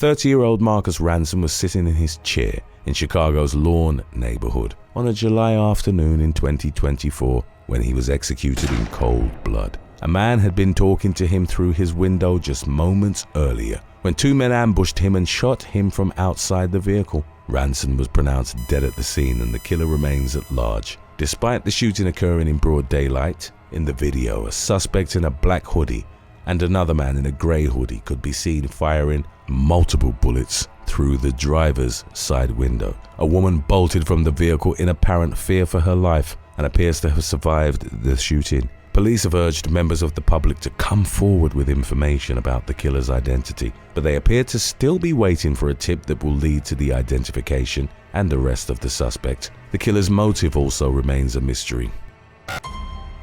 30-year-old Marcus Ransom was sitting in his chair in Chicago's Lawn neighborhood on a July afternoon in 2024 when he was executed in cold blood. A man had been talking to him through his window just moments earlier when two men ambushed him and shot him from outside the vehicle. Ransom was pronounced dead at the scene and the killer remains at large. Despite the shooting occurring in broad daylight, in the video, a suspect in a black hoodie and another man in a grey hoodie could be seen firing multiple bullets through the driver's side window. A woman bolted from the vehicle in apparent fear for her life and appears to have survived the shooting. Police have urged members of the public to come forward with information about the killer's identity, but they appear to still be waiting for a tip that will lead to the identification and arrest of the suspect. The killer's motive also remains a mystery.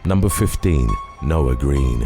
Number 15. Noah Green.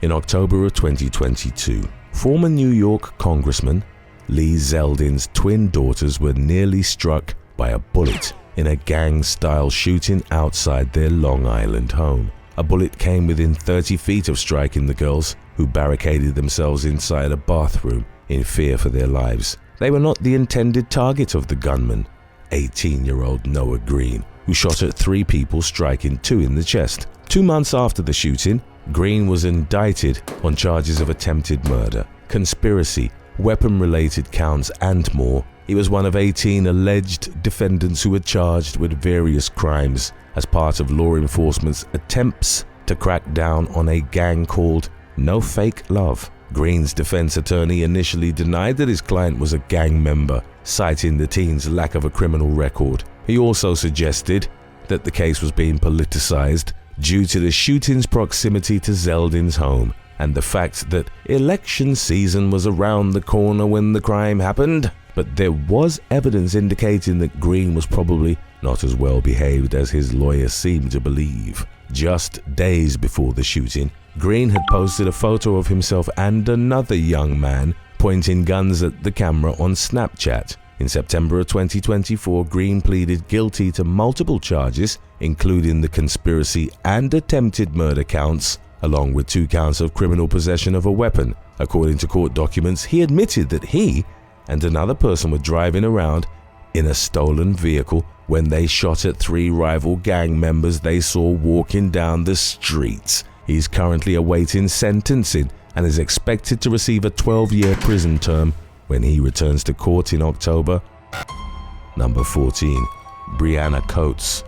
In October of 2022, former New York Congressman Lee Zeldin's twin daughters were nearly struck by a bullet in a gang-style shooting outside their Long Island home. A bullet came within 30 feet of striking the girls, who barricaded themselves inside a bathroom in fear for their lives. They were not the intended target of the gunman, 18-year-old Noah Green, who shot at 3 people, striking 2 in the chest. 2 months after the shooting, Green was indicted on charges of attempted murder, conspiracy, weapon-related counts, and more. He was one of 18 alleged defendants who were charged with various crimes as part of law enforcement's attempts to crack down on a gang called No Fake Love. Green's defense attorney initially denied that his client was a gang member, citing the teen's lack of a criminal record. He also suggested that the case was being politicized due to the shooting's proximity to Zeldin's home and the fact that election season was around the corner when the crime happened. But there was evidence indicating that Green was probably not as well behaved as his lawyer seemed to believe. Just days before the shooting, Green had posted a photo of himself and another young man pointing guns at the camera on Snapchat. In September of 2024, Green pleaded guilty to multiple charges, including the conspiracy and attempted murder counts, along with 2 counts of criminal possession of a weapon. According to court documents, he admitted that he and another person were driving around in a stolen vehicle when they shot at 3 rival gang members they saw walking down the streets. He's currently awaiting sentencing and is expected to receive a 12-year prison term when he returns to court in October. Number 14. Brianna Coates.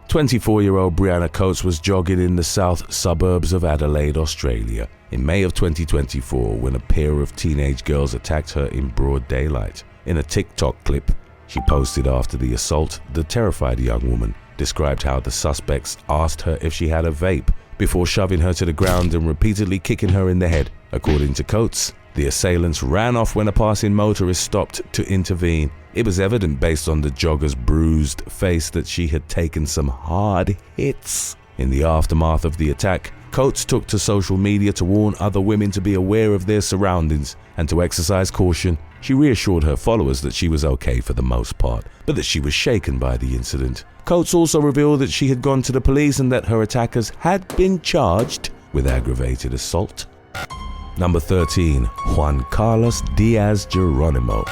24-year-old Brianna Coates was jogging in the south suburbs of Adelaide, Australia, in May of 2024 when a pair of teenage girls attacked her in broad daylight. In a TikTok clip she posted after the assault, the terrified young woman described how the suspects asked her if she had a vape before shoving her to the ground and repeatedly kicking her in the head. According to Coates, the assailants ran off when a passing motorist stopped to intervene. It was evident based on the jogger's bruised face that she had taken some hard hits. In the aftermath of the attack, Coates took to social media to warn other women to be aware of their surroundings and to exercise caution. She reassured her followers that she was okay for the most part, but that she was shaken by the incident. Coates also revealed that she had gone to the police and that her attackers had been charged with aggravated assault. Number 13. Juan Carlos Diaz Geronimo.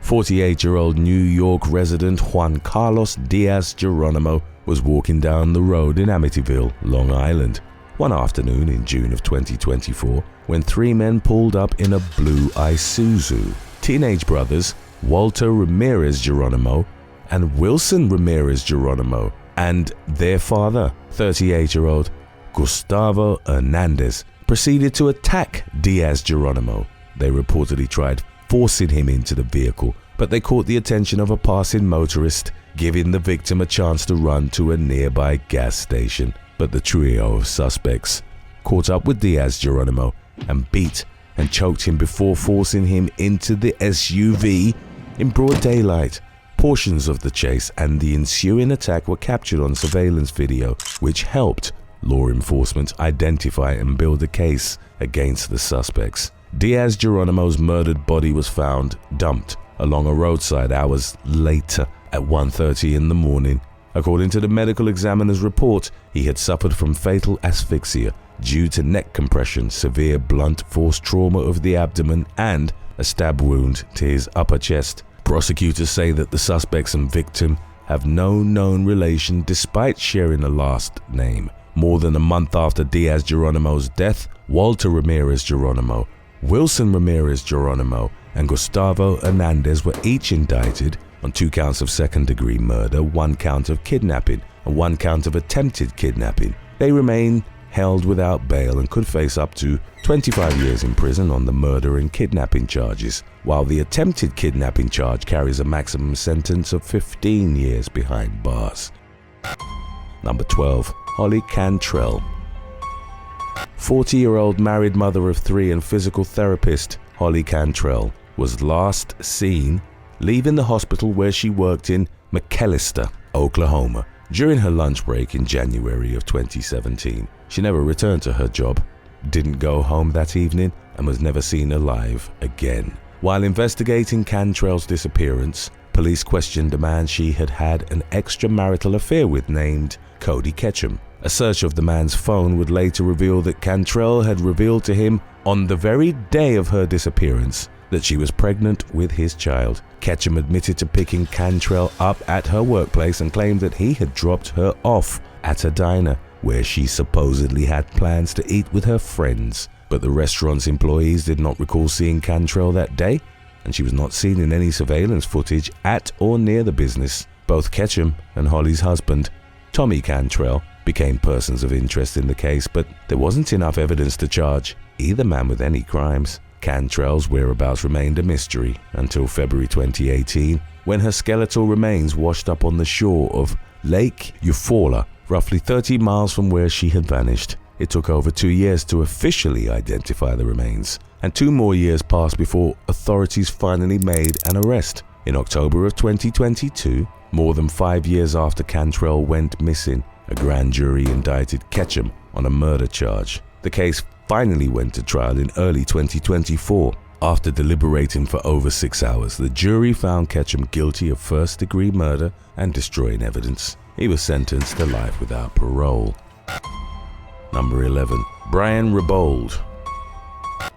48-year-old New York resident Juan Carlos Diaz Geronimo was walking down the road in Amityville, Long Island, one afternoon in June of 2024 when 3 men pulled up in a blue Isuzu. Teenage brothers Walter Ramirez Geronimo and Wilson Ramirez Geronimo and their father, 38-year-old Gustavo Hernandez, proceeded to attack Diaz Geronimo. They reportedly tried forcing him into the vehicle, but they caught the attention of a passing motorist, giving the victim a chance to run to a nearby gas station. But the trio of suspects caught up with Diaz Geronimo and beat and choked him before forcing him into the SUV in broad daylight. Portions of the chase and the ensuing attack were captured on surveillance video, which helped law enforcement identify and build a case against the suspects. Diaz Geronimo's murdered body was found dumped along a roadside hours later at 1:30 in the morning. According to the medical examiner's report, he had suffered from fatal asphyxia due to neck compression, severe blunt force trauma of the abdomen, and a stab wound to his upper chest. Prosecutors say that the suspects and victim have no known relation despite sharing a last name. More than a month after Diaz Geronimo's death, Walter Ramirez Geronimo, Wilson Ramirez Geronimo, and Gustavo Hernandez were each indicted on 2 counts of second-degree murder, 1 count of kidnapping, and 1 count of attempted kidnapping. They remain held without bail and could face up to 25 years in prison on the murder and kidnapping charges, while the attempted kidnapping charge carries a maximum sentence of 15 years behind bars. Number 12. Holly Cantrell. 40-year-old married mother of 3 and physical therapist Holly Cantrell was last seen leaving the hospital where she worked in McAlester, Oklahoma, during her lunch break in January of 2017. She never returned to her job, didn't go home that evening, and was never seen alive again. While investigating Cantrell's disappearance, police questioned a man she had had an extramarital affair with named Cody Ketchum. A search of the man's phone would later reveal that Cantrell had revealed to him on the very day of her disappearance that she was pregnant with his child. Ketchum admitted to picking Cantrell up at her workplace and claimed that he had dropped her off at a diner where she supposedly had plans to eat with her friends. But the restaurant's employees did not recall seeing Cantrell that day, and she was not seen in any surveillance footage at or near the business. Both Ketchum and Holly's husband, Tommy Cantrell, became persons of interest in the case, but there wasn't enough evidence to charge either man with any crimes. Cantrell's whereabouts remained a mystery until February 2018, when her skeletal remains washed up on the shore of Lake Eufaula, roughly 30 miles from where she had vanished. It took over 2 years to officially identify the remains, and 2 more years passed before authorities finally made an arrest. In October of 2022, more than 5 years after Cantrell went missing, a grand jury indicted Ketchum on a murder charge. The case finally went to trial in early 2024. After deliberating for over 6 hours, the jury found Ketchum guilty of first-degree murder and destroying evidence. He was sentenced to life without parole. Number 11. Brian Rebold.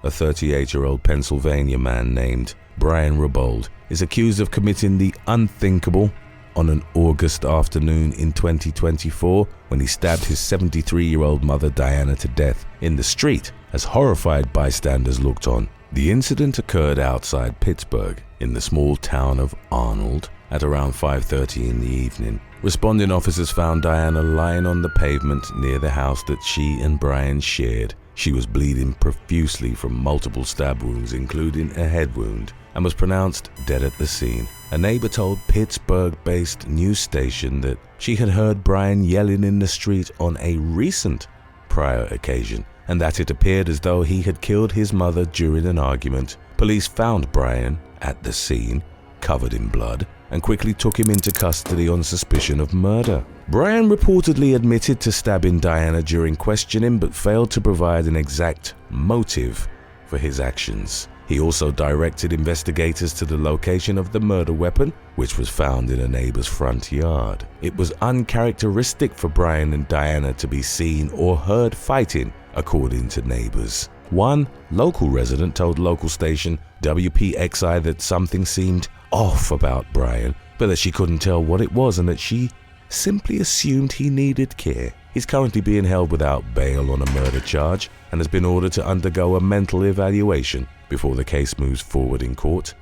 A 38-year-old Pennsylvania man named Brian Rebold is accused of committing the unthinkable on an August afternoon in 2024 when he stabbed his 73-year-old mother Diana to death in the street as horrified bystanders looked on. The incident occurred outside Pittsburgh in the small town of Arnold at around 5:30 in the evening. Responding officers found Diana lying on the pavement near the house that she and Brian shared. She was bleeding profusely from multiple stab wounds, including a head wound, and was pronounced dead at the scene. A neighbor told Pittsburgh-based news station that she had heard Brian yelling in the street on a recent prior occasion, and that it appeared as though he had killed his mother during an argument. Police found Brian at the scene, covered in blood, and quickly took him into custody on suspicion of murder. Brian reportedly admitted to stabbing Diana during questioning, but failed to provide an exact motive for his actions. He also directed investigators to the location of the murder weapon, which was found in a neighbor's front yard. It was uncharacteristic for Brian and Diana to be seen or heard fighting, according to neighbors. One local resident told local station WPXI that something seemed off about Brian, but that she couldn't tell what it was and that she simply assumed he needed care. He's currently being held without bail on a murder charge and has been ordered to undergo a mental evaluation before the case moves forward in court.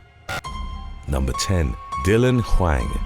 Number 10. Dylan Huang.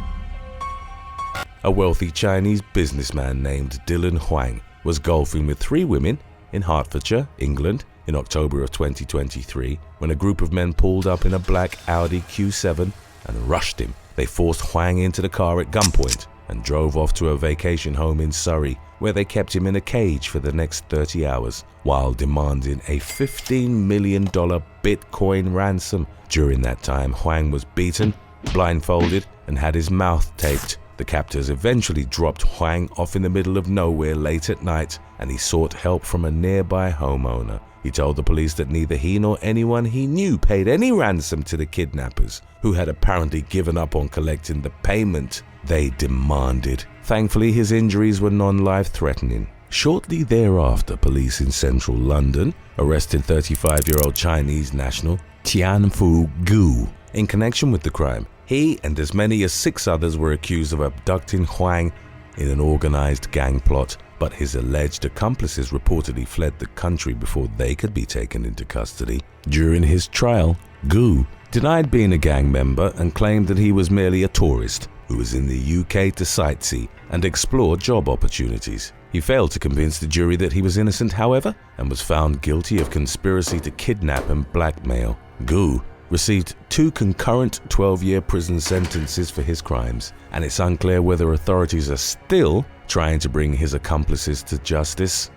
A wealthy Chinese businessman named Dylan Huang was golfing with 3 women in Hertfordshire, England, in October of 2023 when a group of men pulled up in a black Audi Q7 and rushed him. They forced Huang into the car at gunpoint and drove off to a vacation home in Surrey, where they kept him in a cage for the next 30 hours while demanding a $15 million Bitcoin ransom. During that time, Huang was beaten, blindfolded, and had his mouth taped. The captors eventually dropped Huang off in the middle of nowhere late at night, and he sought help from a nearby homeowner. He told the police that neither he nor anyone he knew paid any ransom to the kidnappers, who had apparently given up on collecting the payment they demanded. Thankfully, his injuries were non-life-threatening. Shortly thereafter, police in central London arrested 35-year-old Chinese national Tianfu Gu in connection with the crime. He and as many as 6 others were accused of abducting Huang in an organized gang plot, but his alleged accomplices reportedly fled the country before they could be taken into custody. During his trial, Gu denied being a gang member and claimed that he was merely a tourist who was in the UK to sightsee and explore job opportunities. He failed to convince the jury that he was innocent, however, and was found guilty of conspiracy to kidnap and blackmail. Gu received 2 concurrent 12-year prison sentences for his crimes, and it's unclear whether authorities are still trying to bring his accomplices to justice.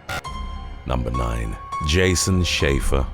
Number 9. Jason Schaefer.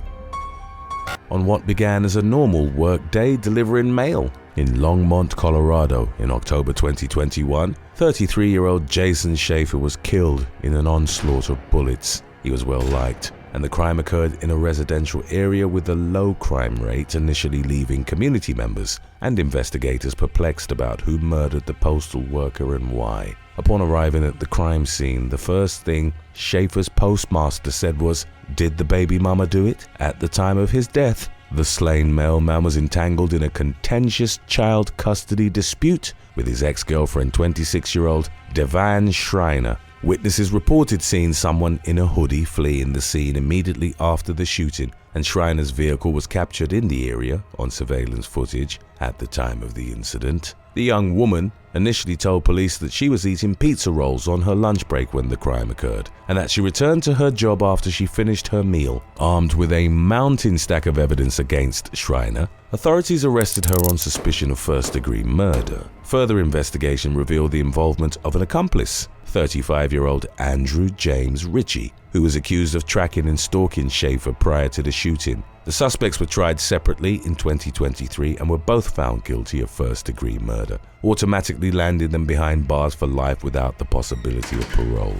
On what began as a normal work day delivering mail in Longmont, Colorado in October 2021, 33-year-old Jason Schaefer was killed in an onslaught of bullets. He was well liked, and the crime occurred in a residential area with a low crime rate, initially leaving community members and investigators perplexed about who murdered the postal worker and why. Upon arriving at the crime scene, the first thing Schaefer's postmaster said was, "Did the baby mama do it?" At the time of his death, the slain mailman was entangled in a contentious child custody dispute with his ex-girlfriend, 26-year-old Devan Schreiner. Witnesses reported seeing someone in a hoodie fleeing the scene immediately after the shooting, and Schreiner's vehicle was captured in the area on surveillance footage at the time of the incident. The young woman initially told police that she was eating pizza rolls on her lunch break when the crime occurred, and that she returned to her job after she finished her meal. Armed with a mounting stack of evidence against Schreiner, authorities arrested her on suspicion of first-degree murder. Further investigation revealed the involvement of an accomplice, 35-year-old Andrew James Ritchie, who was accused of tracking and stalking Schaefer prior to the shooting. The suspects were tried separately in 2023 and were both found guilty of first-degree murder, automatically landing them behind bars for life without the possibility of parole.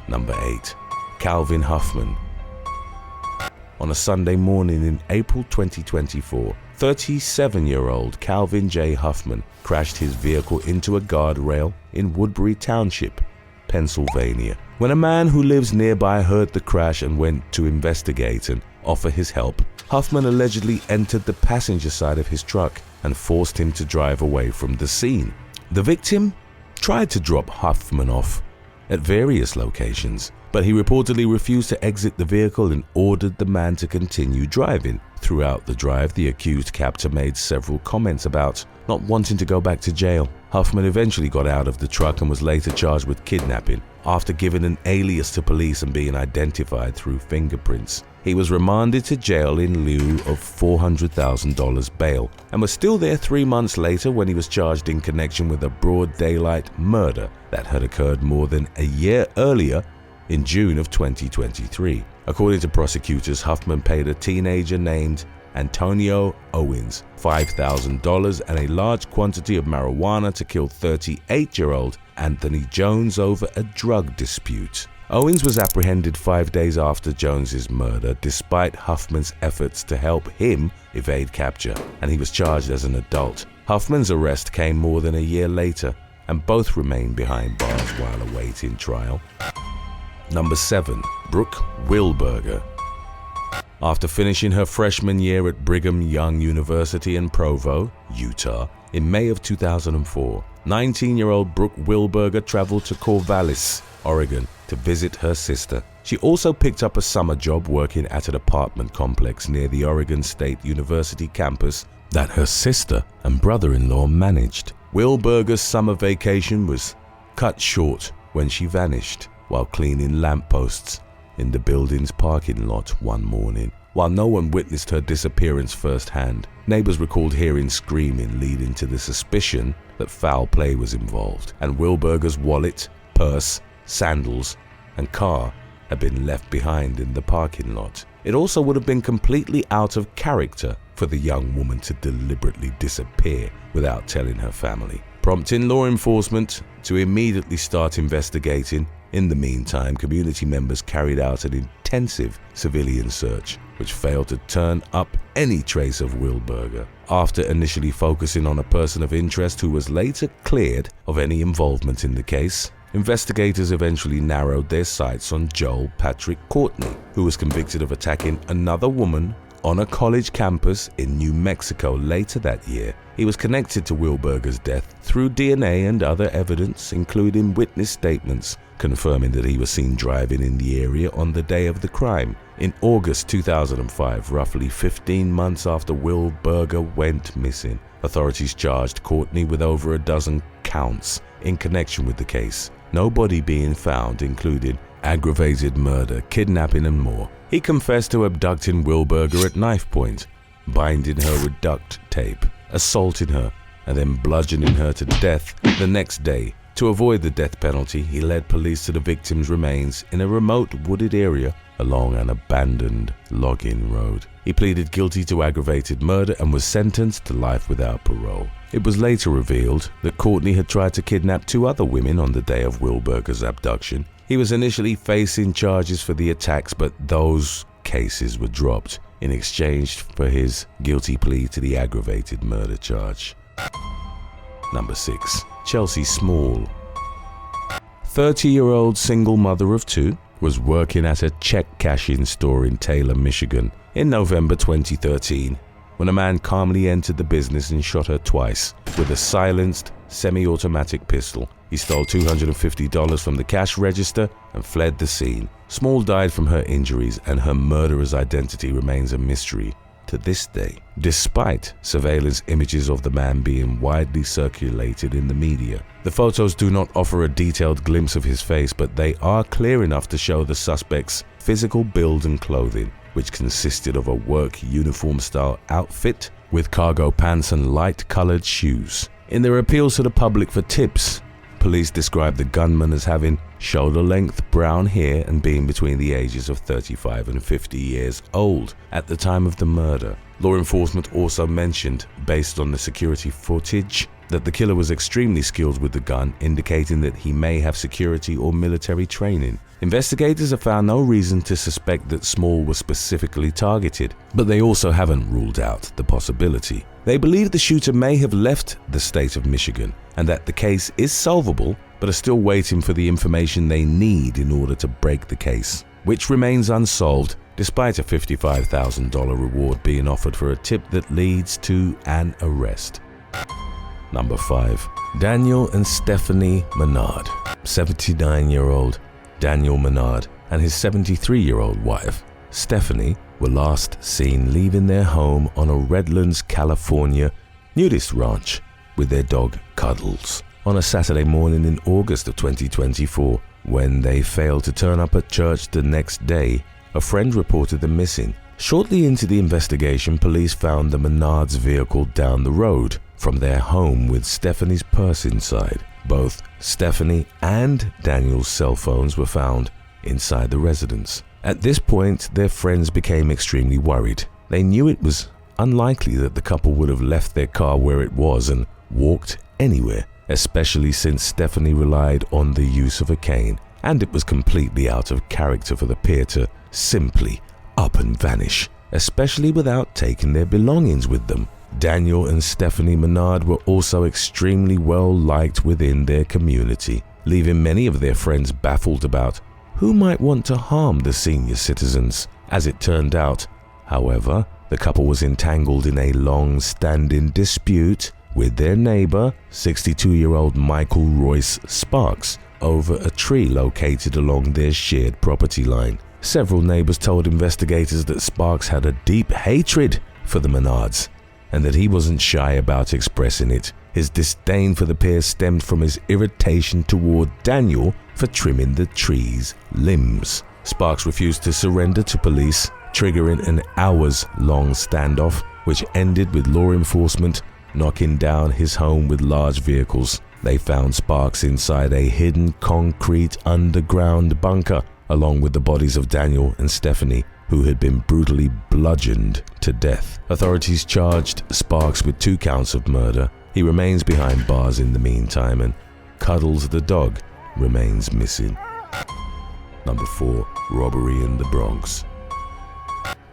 Number 8. Calvin Huffman. On a Sunday morning in April 2024, 37-year-old Calvin J. Huffman crashed his vehicle into a guardrail in Woodbury Township, Pennsylvania. When a man who lives nearby heard the crash and went to investigate and offer his help, Huffman allegedly entered the passenger side of his truck and forced him to drive away from the scene. The victim tried to drop Huffman off at various locations, but he reportedly refused to exit the vehicle and ordered the man to continue driving. Throughout the drive, the accused captor made several comments about not wanting to go back to jail. Huffman eventually got out of the truck and was later charged with kidnapping after giving an alias to police and being identified through fingerprints. He was remanded to jail in lieu of $400,000 bail and was still there 3 months later when he was charged in connection with a broad daylight murder that had occurred more than a year earlier in June of 2023. According to prosecutors, Huffman paid a teenager named Antonio Owens $5,000 and a large quantity of marijuana to kill 38-year-old Anthony Jones over a drug dispute. Owens was apprehended 5 days after Jones's murder, despite Huffman's efforts to help him evade capture, and he was charged as an adult. Huffman's arrest came more than a year later, and both remain behind bars while awaiting trial. Number 7. Brooke Wilberger. After finishing her freshman year at Brigham Young University in Provo, Utah, in May of 2004, 19-year-old Brooke Wilberger traveled to Corvallis, Oregon, to visit her sister. She also picked up a summer job working at an apartment complex near the Oregon State University campus that her sister and brother-in-law managed. Wilberger's summer vacation was cut short when she vanished while cleaning lampposts in the building's parking lot one morning. While no one witnessed her disappearance firsthand, neighbors recalled hearing screaming, leading to the suspicion that foul play was involved, and Wilberger's wallet, purse, sandals, and car had been left behind in the parking lot. It also would have been completely out of character for the young woman to deliberately disappear without telling her family, prompting law enforcement to immediately start investigating. In the meantime, community members carried out an intensive civilian search, which failed to turn up any trace of Wilberger. After initially focusing on a person of interest who was later cleared of any involvement in the case, investigators eventually narrowed their sights on Joel Patrick Courtney, who was convicted of attacking another woman on a college campus in New Mexico later that year. He was connected to Wilberger's death through DNA and other evidence, including witness statements confirming that he was seen driving in the area on the day of the crime. In August 2005, roughly 15 months after Wilberger went missing, authorities charged Courtney with over a dozen counts in connection with the case. No body being found, including aggravated murder, kidnapping, and more. He confessed to abducting Wilberger at knife point, binding her with duct tape, assaulting her, and then bludgeoning her to death the next day. To avoid the death penalty, he led police to the victim's remains in a remote wooded area along an abandoned logging road. He pleaded guilty to aggravated murder and was sentenced to life without parole. It was later revealed that Courtney had tried to kidnap 2 other women on the day of Wilberger's abduction. He was initially facing charges for the attacks, but those cases were dropped in exchange for his guilty plea to the aggravated murder charge. Number 6. Chelsea Small. 30-year-old single mother of 2 was working at a check cashing store in Taylor, Michigan in November 2013 when a man calmly entered the business and shot her twice with a silenced semi-automatic pistol. He stole $250 from the cash register and fled the scene. Small died from her injuries, and her murderer's identity remains a mystery to this day, despite surveillance images of the man being widely circulated in the media. The photos do not offer a detailed glimpse of his face, but they are clear enough to show the suspect's physical build and clothing, which consisted of a work uniform-style outfit with cargo pants and light-colored shoes. In their appeals to the public for tips, police described the gunman as having shoulder-length brown hair and being between the ages of 35 and 50 years old at the time of the murder. Law enforcement also mentioned, based on the security footage, that the killer was extremely skilled with the gun, indicating that he may have security or military training. Investigators have found no reason to suspect that Small was specifically targeted, but they also haven't ruled out the possibility. They believe the shooter may have left the state of Michigan and that the case is solvable, but are still waiting for the information they need in order to break the case, which remains unsolved despite a $55,000 reward being offered for a tip that leads to an arrest. Number 5. Daniel and Stephanie Menard. 79-year-old Daniel Menard and his 73-year-old wife, Stephanie, were last seen leaving their home on a Redlands, California nudist ranch with their dog Cuddles on a Saturday morning in August of 2024. When they failed to turn up at church the next day, a friend reported them missing. Shortly into the investigation, police found the Menards' vehicle down the road from their home with Stephanie's purse inside. Both Stephanie and Daniel's cell phones were found inside the residence. At this point, their friends became extremely worried. They knew it was unlikely that the couple would have left their car where it was and walked anywhere, especially since Stephanie relied on the use of a cane, and it was completely out of character for the pair to simply up and vanish, especially without taking their belongings with them. Daniel and Stephanie Menard were also extremely well liked within their community, leaving many of their friends baffled about who might want to harm the senior citizens. As it turned out, however, the couple was entangled in a long-standing dispute with their neighbor, 62-year-old Michael Royce Sparks, over a tree located along their shared property line. Several neighbors told investigators that Sparks had a deep hatred for the Menards, and that he wasn't shy about expressing it. His disdain for the pair stemmed from his irritation toward Daniel for trimming the tree's limbs. Sparks refused to surrender to police, triggering an hours-long standoff, which ended with law enforcement knocking down his home with large vehicles. They found Sparks inside a hidden concrete underground bunker, along with the bodies of Daniel and Stephanie, who had been brutally bludgeoned to death. Authorities charged Sparks with 2 counts of murder. He remains behind bars in the meantime, and Cuddles the dog remains missing. Number 4. Robbery in the Bronx.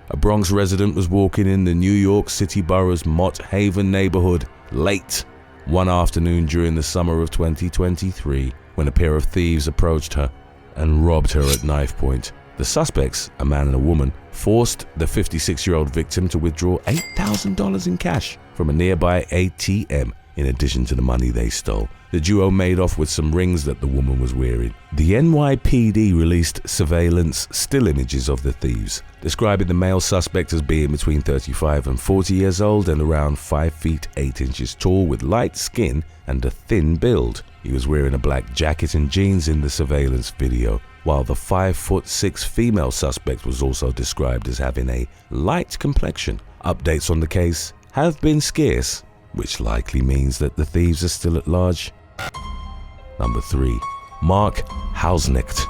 A Bronx resident was walking in the New York City borough's Mott Haven neighborhood late one afternoon during the summer of 2023 when a pair of thieves approached her and robbed her at knife point. The suspects, a man and a woman, forced the 56-year-old victim to withdraw $8,000 in cash from a nearby ATM in addition to the money they stole. The duo made off with some rings that the woman was wearing. The NYPD released surveillance still images of the thieves, describing the male suspect as being between 35 and 40 years old and around 5 feet 8 inches tall with light skin and a thin build. He was wearing a black jacket and jeans in the surveillance video, while the 5'6" female suspect was also described as having a light complexion. Updates on the case have been scarce, which likely means that the thieves are still at large. Number 3. Mark Hausnecht.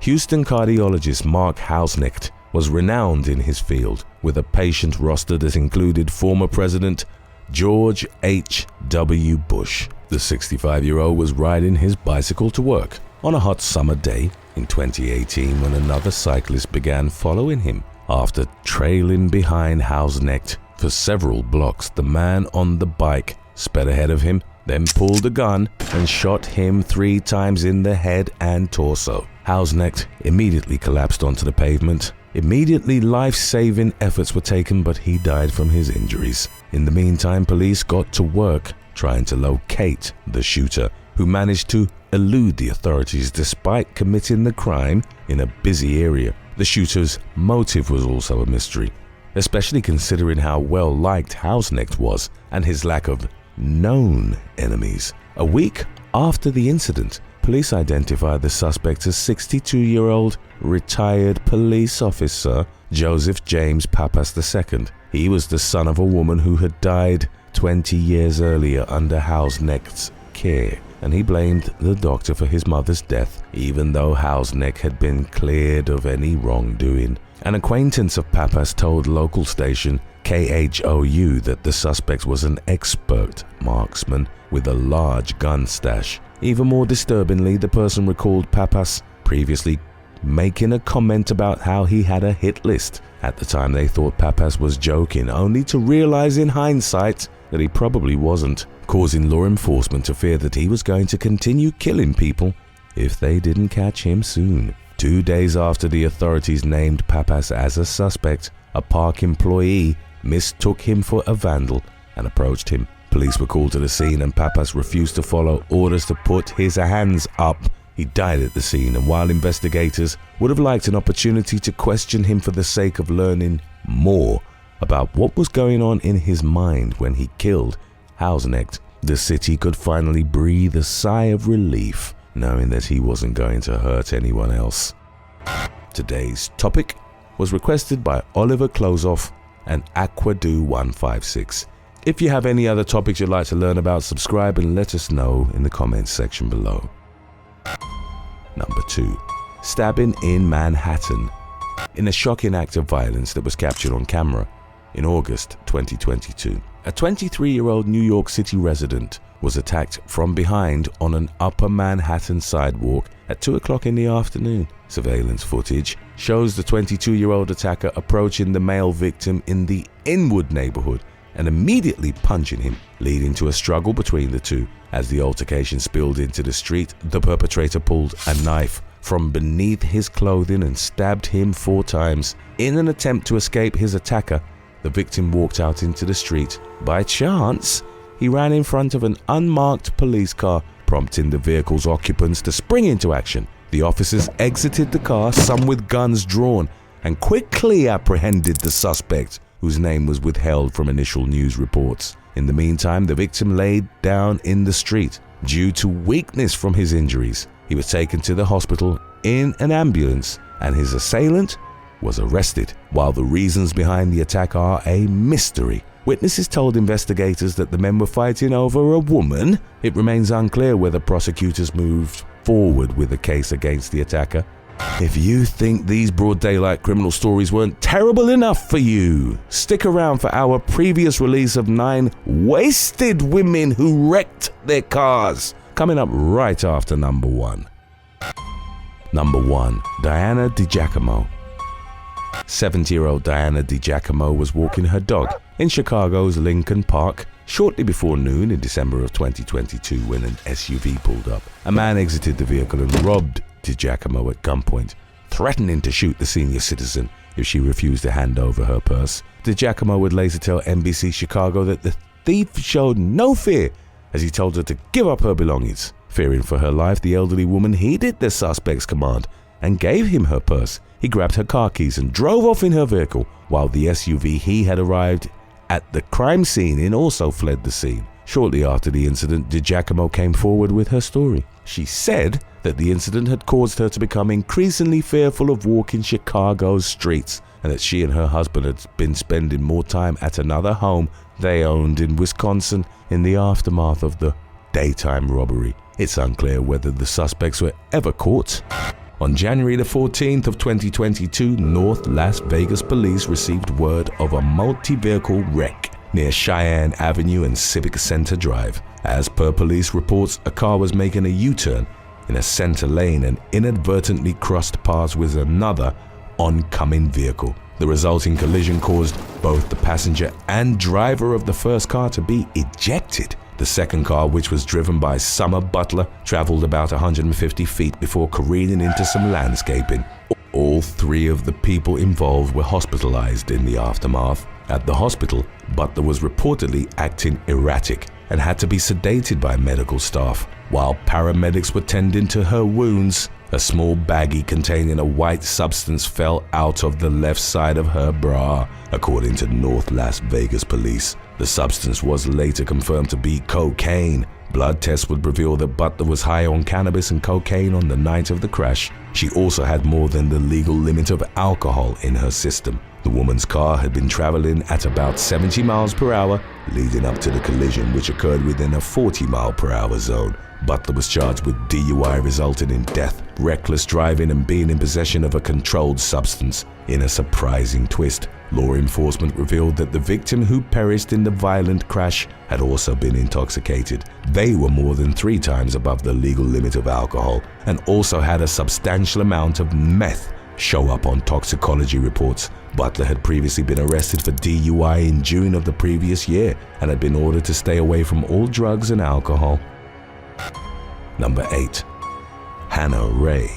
Houston cardiologist Mark Hausnecht was renowned in his field, with a patient roster that included former President George H.W. Bush. The 65-year-old was riding his bicycle to work on a hot summer day in 2018 when another cyclist began following him. After trailing behind Hausnecht for several blocks, the man on the bike sped ahead of him, then pulled a gun and shot him 3 times in the head and torso. Hausnecht immediately collapsed onto the pavement. Immediately life-saving efforts were taken, but he died from his injuries. In the meantime, police got to work trying to locate the shooter, who managed to elude the authorities despite committing the crime in a busy area. The shooter's motive was also a mystery, especially considering how well liked Hausnecht was and his lack of known enemies. A week after the incident, police identified the suspect as 62-year-old retired police officer Joseph James Pappas II. He was the son of a woman who had died 20 years earlier under Hausnecht's care, and he blamed the doctor for his mother's death, even though Hausnecht had been cleared of any wrongdoing. An acquaintance of Pappas told local station KHOU that the suspect was an expert marksman with a large gun stash. Even more disturbingly, the person recalled Pappas previously making a comment about how he had a hit list. At the time, they thought Pappas was joking, only to realize in hindsight that he probably wasn't, causing law enforcement to fear that he was going to continue killing people if they didn't catch him soon. 2 days after the authorities named Pappas as a suspect, a park employee mistook him for a vandal and approached him. Police were called to the scene and Pappas refused to follow orders to put his hands up. He died at the scene, and while investigators would have liked an opportunity to question him for the sake of learning more about what was going on in his mind when he killed Hausnecht, the city could finally breathe a sigh of relief knowing that he wasn't going to hurt anyone else. Today's topic was requested by Oliver Klozoff and Aquadu156. If you have any other topics you'd like to learn about, subscribe and let us know in the comments section below. Number 2. Stabbing in Manhattan. In a shocking act of violence that was captured on camera in August 2022, a 23-year-old New York City resident was attacked from behind on an upper Manhattan sidewalk at 2 o'clock in the afternoon. Surveillance footage shows the 22-year-old attacker approaching the male victim in the Inwood neighborhood and immediately punching him, leading to a struggle between the two. As the altercation spilled into the street, the perpetrator pulled a knife from beneath his clothing and stabbed him 4 times. In an attempt to escape his attacker, the victim walked out into the street. By chance, he ran in front of an unmarked police car, prompting the vehicle's occupants to spring into action. The officers exited the car, some with guns drawn, and quickly apprehended the suspect, whose name was withheld from initial news reports. In the meantime, the victim laid down in the street due to weakness from his injuries. He was taken to the hospital in an ambulance, and his assailant was arrested. While the reasons behind the attack are a mystery, witnesses told investigators that the men were fighting over a woman. It remains unclear whether prosecutors moved forward with a case against the attacker. If you think these broad daylight criminal stories weren't terrible enough for you, stick around for our previous release of 9 wasted women who wrecked their cars, coming up right after number 1. Number 1. Diana DiGiacomo. 70-year-old Diana DiGiacomo was walking her dog in Chicago's Lincoln Park Shortly before noon in December of 2022, when an SUV pulled up, a man exited the vehicle and robbed DiGiacomo at gunpoint, threatening to shoot the senior citizen if she refused to hand over her purse. DiGiacomo would later tell NBC Chicago that the thief showed no fear as he told her to give up her belongings. Fearing for her life, the elderly woman heeded the suspect's command and gave him her purse. He grabbed her car keys and drove off in her vehicle, while the SUV he had arrived at the crime scene in also fled the scene. Shortly after the incident, DiGiacomo came forward with her story. She said that the incident had caused her to become increasingly fearful of walking Chicago's streets, and that she and her husband had been spending more time at another home they owned in Wisconsin in the aftermath of the daytime robbery. It's unclear whether the suspects were ever caught. On January the 14th of 2022, North Las Vegas police received word of a multi-vehicle wreck near Cheyenne Avenue and Civic Center Drive. As per police reports, a car was making a U-turn in a center lane and inadvertently crossed paths with another oncoming vehicle. The resulting collision caused both the passenger and driver of the first car to be ejected. The second car, which was driven by Summer Butler, traveled about 150 feet before careening into some landscaping. All three of the people involved were hospitalized in the aftermath. At the hospital, Butler was reportedly acting erratic and had to be sedated by medical staff. While paramedics were tending to her wounds, a small baggie containing a white substance fell out of the left side of her bra, according to North Las Vegas police. The substance was later confirmed to be cocaine. Blood tests would reveal that Butler was high on cannabis and cocaine on the night of the crash. She also had more than the legal limit of alcohol in her system. The woman's car had been traveling at about 70 miles per hour leading up to the collision, which occurred within a 40-mile-per-hour zone. Butler was charged with DUI resulting in death, reckless driving, and being in possession of a controlled substance. In a surprising twist, law enforcement revealed that the victim who perished in the violent crash had also been intoxicated. They were more than 3 times above the legal limit of alcohol and also had a substantial amount of meth show up on toxicology reports. Butler had previously been arrested for DUI in June of the previous year and had been ordered to stay away from all drugs and alcohol. Number 8. Hannah Ray.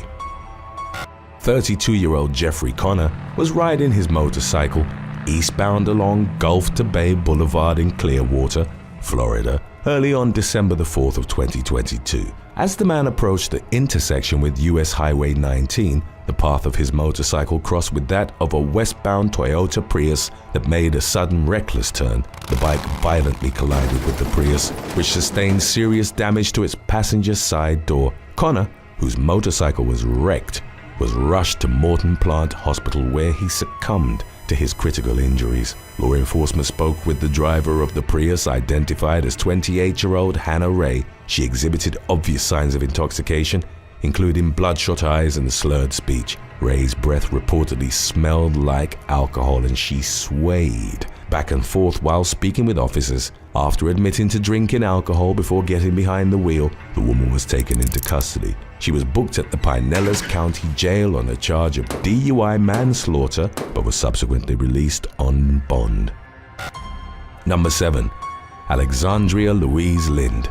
32-year-old Jeffrey Connor was riding his motorcycle eastbound along Gulf to Bay Boulevard in Clearwater, Florida, early on December the 4th of 2022. As the man approached the intersection with US Highway 19, the path of his motorcycle crossed with that of a westbound Toyota Prius that made a sudden reckless turn. The bike violently collided with the Prius, which sustained serious damage to its passenger side door. Connor, whose motorcycle was wrecked, was rushed to Morton Plant Hospital where he succumbed to his critical injuries. Law enforcement spoke with the driver of the Prius, identified as 28-year-old Hannah Ray. She exhibited obvious signs of intoxication, including bloodshot eyes and slurred speech. Ray's breath reportedly smelled like alcohol and she swayed back and forth while speaking with officers. After admitting to drinking alcohol before getting behind the wheel, the woman was taken into custody. She was booked at the Pinellas County Jail on a charge of DUI manslaughter, but was subsequently released on bond. Number 7. Alexandria Louise Lind.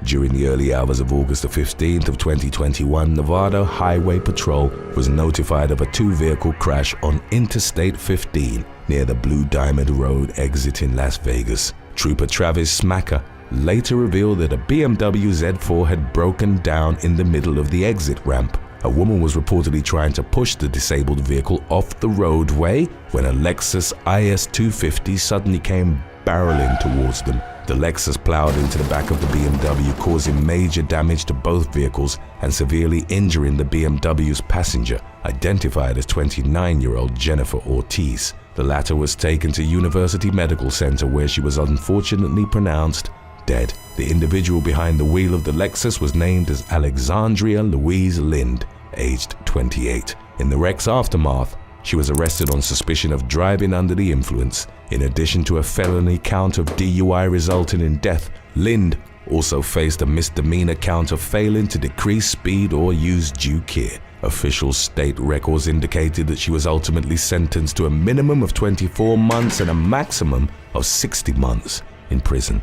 During the early hours of August the 15th of 2021, Nevada Highway Patrol was notified of a 2-vehicle crash on Interstate 15 near the Blue Diamond Road exit in Las Vegas. Trooper Travis Smacker later revealed that a BMW Z4 had broken down in the middle of the exit ramp. A woman was reportedly trying to push the disabled vehicle off the roadway when a Lexus IS250 suddenly came barreling towards them. The Lexus plowed into the back of the BMW, causing major damage to both vehicles and severely injuring the BMW's passenger, identified as 29-year-old Jennifer Ortiz. The latter was taken to University Medical Center where she was unfortunately pronounced dead. The individual behind the wheel of the Lexus was named as Alexandria Louise Lind, aged 28. In the wreck's aftermath, she was arrested on suspicion of driving under the influence. In addition to a felony count of DUI resulting in death, Lind also faced a misdemeanor count of failing to decrease speed or use due care. Official state records indicated that she was ultimately sentenced to a minimum of 24 months and a maximum of 60 months in prison.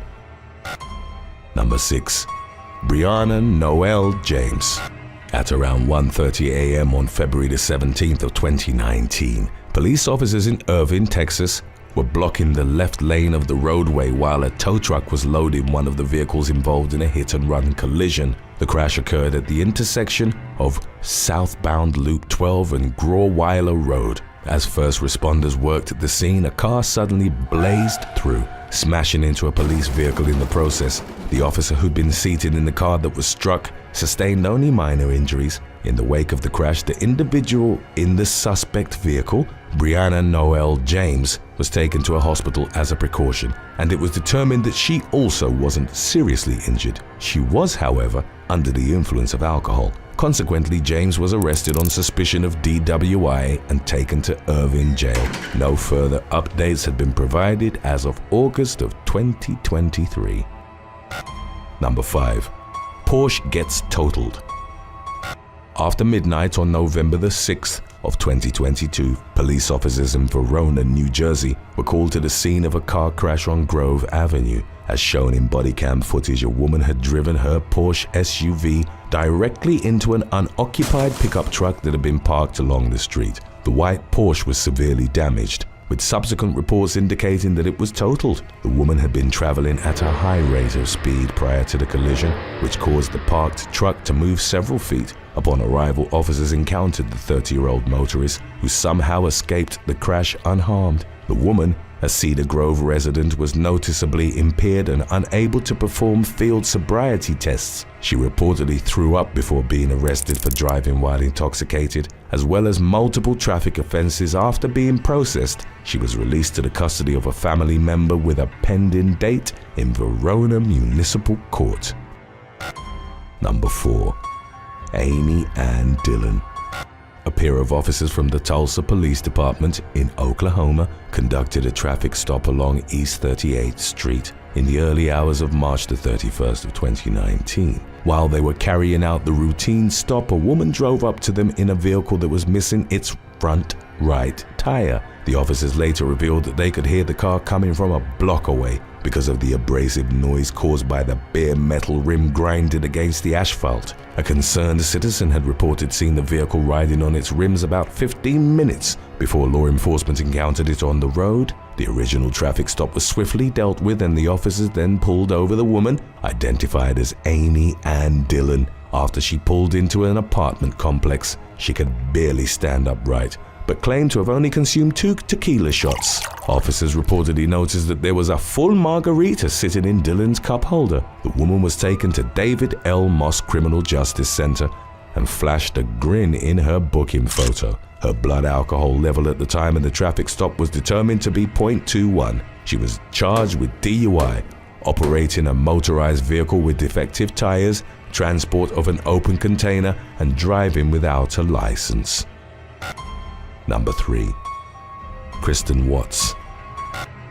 Number 6. Brianna Noel James. At around 1:30 a.m. on February the 17th of 2019, police officers in Irving, Texas, were blocking the left lane of the roadway while a tow truck was loading one of the vehicles involved in a hit-and-run collision. The crash occurred at the intersection of southbound Loop 12 and Grauweiler Road. As first responders worked at the scene, a car suddenly blazed through, smashing into a police vehicle in the process. The officer who'd been seated in the car that was struck sustained only minor injuries. In the wake of the crash, the individual in the suspect vehicle, Brianna Noel James, was taken to a hospital as a precaution, and it was determined that she also wasn't seriously injured. She was, however, under the influence of alcohol. Consequently, James was arrested on suspicion of DWI and taken to Irving Jail. No further updates had been provided as of August of 2023. Number 5. Porsche gets totaled. After midnight on November the 6th of 2022, police officers in Verona, New Jersey, were called to the scene of a car crash on Grove Avenue. As shown in body cam footage, a woman had driven her Porsche SUV directly into an unoccupied pickup truck that had been parked along the street. The white Porsche was severely damaged, with subsequent reports indicating that it was totaled. The woman had been traveling at a high rate of speed prior to the collision, which caused the parked truck to move several feet. Upon arrival, officers encountered the 30-year-old motorist, who somehow escaped the crash unharmed. The woman, a Cedar Grove resident, was noticeably impaired and unable to perform field sobriety tests. She reportedly threw up before being arrested for driving while intoxicated, as well as multiple traffic offenses. After being processed, she was released to the custody of a family member with a pending date in Verona Municipal Court. Number 4. Amy Ann Dillon. A pair of officers from the Tulsa Police Department in Oklahoma conducted a traffic stop along East 38th Street in the early hours of March the 31st of 2019. While they were carrying out the routine stop, a woman drove up to them in a vehicle that was missing its front right tire. The officers later revealed that they could hear the car coming from a block away because of the abrasive noise caused by the bare metal rim grinding against the asphalt. A concerned citizen had reported seeing the vehicle riding on its rims about 15 minutes before law enforcement encountered it on the road. The original traffic stop was swiftly dealt with, and the officers then pulled over the woman, identified as Amy Ann Dillon. After she pulled into an apartment complex, she could barely stand upright, but claimed to have only consumed 2 tequila shots. Officers reportedly noticed that there was a full margarita sitting in Dillon's cup holder. The woman was taken to David L. Moss Criminal Justice Center and flashed a grin in her booking photo. Her blood alcohol level at the time of the traffic stop was determined to be 0.21. She was charged with DUI, operating a motorized vehicle with defective tires, transport of an open container, and driving without a license. Number 3. Kristen Watts.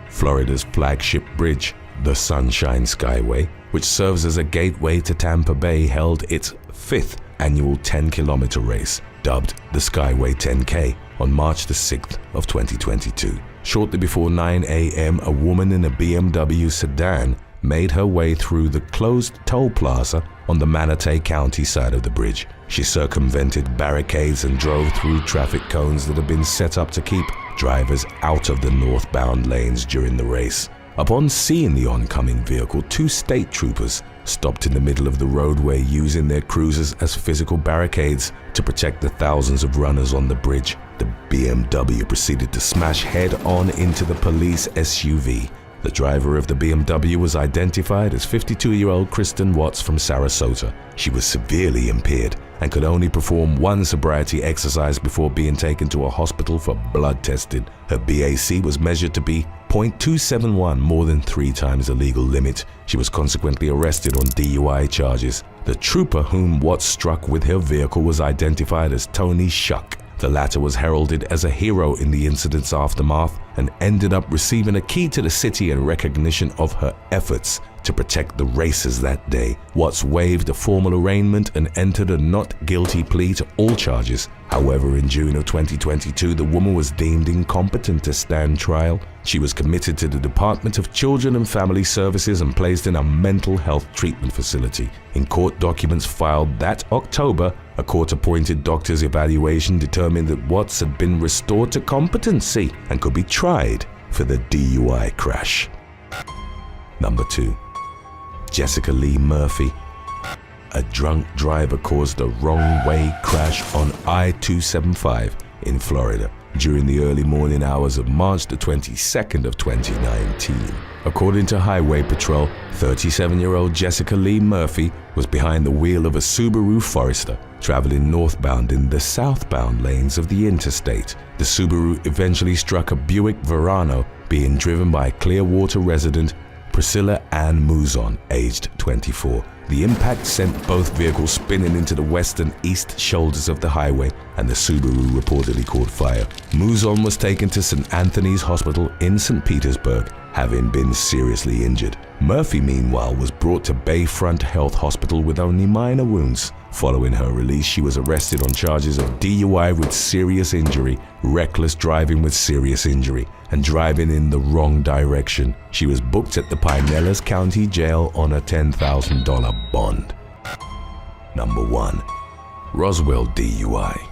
Florida's flagship bridge, the Sunshine Skyway, which serves as a gateway to Tampa Bay, held its 5th annual 10-kilometer race, dubbed the Skyway 10K, on March the 6th of 2022. Shortly before 9 a.m., a woman in a BMW sedan made her way through the closed toll plaza on the Manatee County side of the bridge. She circumvented barricades and drove through traffic cones that had been set up to keep drivers out of the northbound lanes during the race. Upon seeing the oncoming vehicle, 2 state troopers stopped in the middle of the roadway, using their cruisers as physical barricades to protect the thousands of runners on the bridge. The BMW proceeded to smash head-on into the police SUV. The driver of the BMW was identified as 52-year-old Kristen Watts from Sarasota. She was severely impaired and could only perform 1 sobriety exercise before being taken to a hospital for blood testing. Her BAC was measured to be 0.271, more than 3 times the legal limit. She was consequently arrested on DUI charges. The trooper whom Watts struck with her vehicle was identified as Tony Shuck. The latter was heralded as a hero in the incident's aftermath and ended up receiving a key to the city in recognition of her efforts to protect the racers that day. Watts waived a formal arraignment and entered a not guilty plea to all charges. However, in June of 2022, the woman was deemed incompetent to stand trial. She was committed to the Department of Children and Family Services and placed in a mental health treatment facility. In court documents filed that October, a court-appointed doctor's evaluation determined that Watts had been restored to competency and could be tried for the DUI crash. Number 2. Jessica Lee Murphy. A drunk driver caused a wrong-way crash on I-275 in Florida during the early morning hours of March the 22nd of 2019. According to Highway Patrol, 37-year-old Jessica Lee Murphy was behind the wheel of a Subaru Forester, traveling northbound in the southbound lanes of the interstate. The Subaru eventually struck a Buick Verano being driven by Clearwater resident Priscilla Ann Mouzon, aged 24. The impact sent both vehicles spinning into the west and east shoulders of the highway, and the Subaru reportedly caught fire. Mouzon was taken to St. Anthony's Hospital in St. Petersburg, having been seriously injured. Murphy, meanwhile, was brought to Bayfront Health Hospital with only minor wounds. Following her release, she was arrested on charges of DUI with serious injury, reckless driving with serious injury, and driving in the wrong direction. She was booked at the Pinellas County Jail on a $10,000 bond. Number 1. Roswell DUI.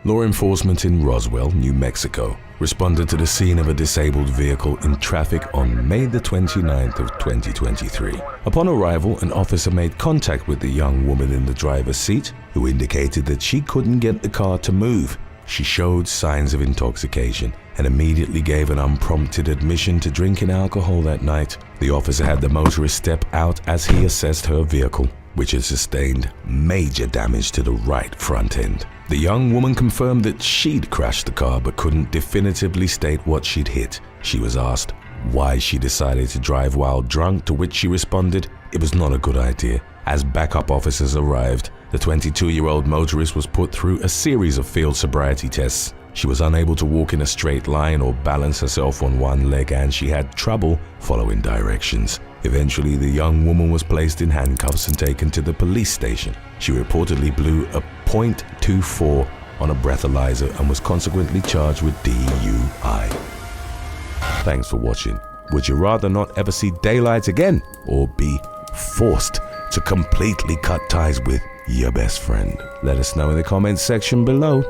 Law enforcement in Roswell, New Mexico, responded to the scene of a disabled vehicle in traffic on May the 29th of 2023. Upon arrival, an officer made contact with the young woman in the driver's seat, who indicated that she couldn't get the car to move. She showed signs of intoxication and immediately gave an unprompted admission to drinking alcohol that night. The officer had the motorist step out as he assessed her vehicle, which had sustained major damage to the right front end. The young woman confirmed that she'd crashed the car but couldn't definitively state what she'd hit. She was asked why she decided to drive while drunk, to which she responded it was not a good idea. As backup officers arrived, the 22-year-old motorist was put through a series of field sobriety tests. She was unable to walk in a straight line or balance herself on one leg, and she had trouble following directions. Eventually, the young woman was placed in handcuffs and taken to the police station. She reportedly blew a .24 on a breathalyzer and was consequently charged with DUI. Thanks for watching. Would you rather not ever see daylight again, or be forced to completely cut ties with your best friend? Let us know in the comments section below.